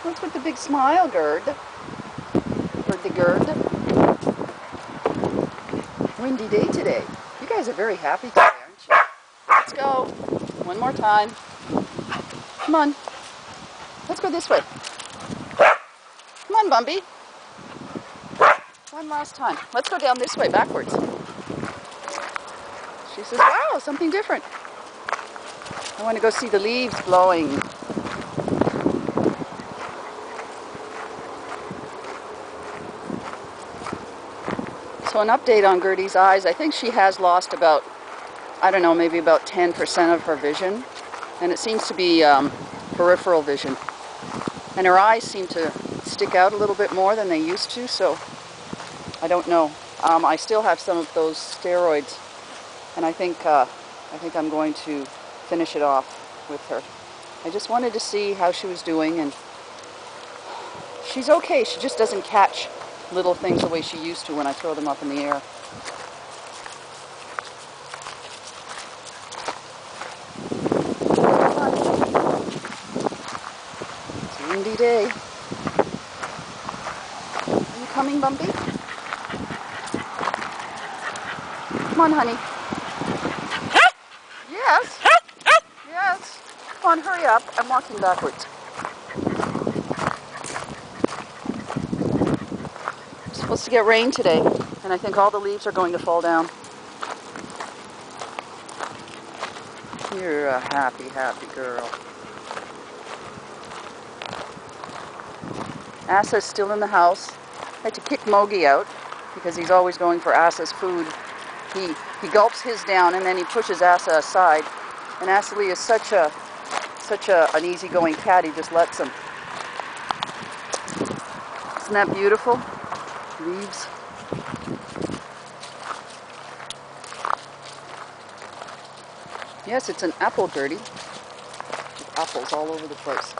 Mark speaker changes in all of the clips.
Speaker 1: What's with the big smile, Gerd? Gerd. Windy day today. You guys are very happy today, aren't you? Let's go. One more time. Come on. Let's go this way. Come on, Bumby. One last time. Let's go down this way, backwards. She says, wow, something different. I want to go see the leaves blowing. So an update on Gertie's eyes. I think she has lost about, I don't know, maybe about 10% of her vision. And it seems to be peripheral vision. And her eyes seem to stick out a little bit more than they used to, so I don't know. I still have some of those steroids, and I think I'm going to finish it off with her. I just wanted to see how she was doing, and she's okay. She just doesn't catch little things the way she used to when I throw them up in the air. It's a windy day. Are you coming, Bumpy? Come on, honey. Yes. Yes. Come on, hurry up. I'm walking backwards. It's supposed to get rain today, and I think all the leaves are going to fall down. You're a happy, happy girl. Asa's still in the house. I had to kick Mogi out because he's always going for Asa's food. He gulps his down and then he pushes Asa aside. And Asalee is such an easygoing cat, he just lets him. Isn't that beautiful? Leaves. Yes, it's an apple, Gertie. With apples all over the place.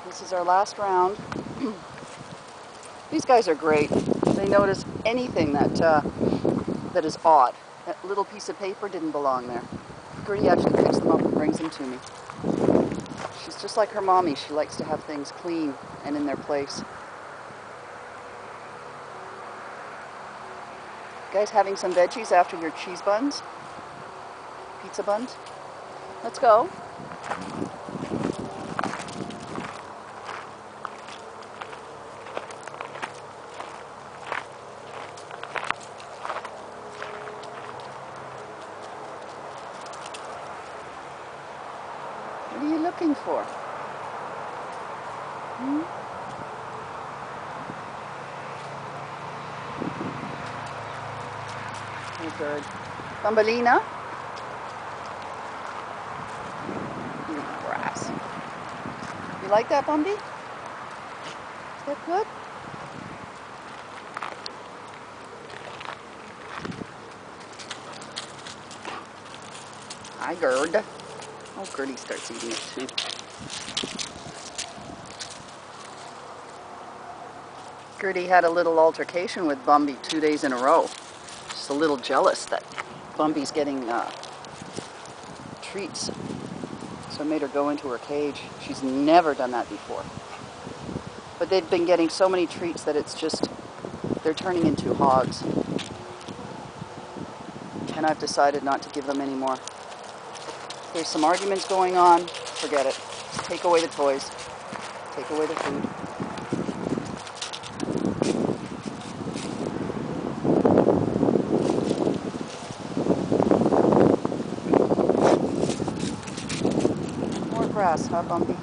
Speaker 1: This is our last round. These guys are great. They notice anything that is odd. That little piece of paper didn't belong there. Gertie actually picks them up and brings them to me. She's just like her mommy. She likes to have things clean and in their place. You guys having some veggies after your cheese buns? Pizza buns? Let's go. What are you looking for? Oh, good. Thumbelina? Grass. You like that, Bumby? Is that good? Hi, Gerd. Oh, Gertie starts eating it too. Gertie had a little altercation with Bumby 2 days in a row. She's a little jealous that Bumby's getting treats. So I made her go into her cage. She's never done that before. But they've been getting so many treats that it's just, they're turning into hogs. And I've decided not to give them any more. There's some arguments going on. Forget it. Just take away the toys. Take away the food. More grass, huh, Bumpy?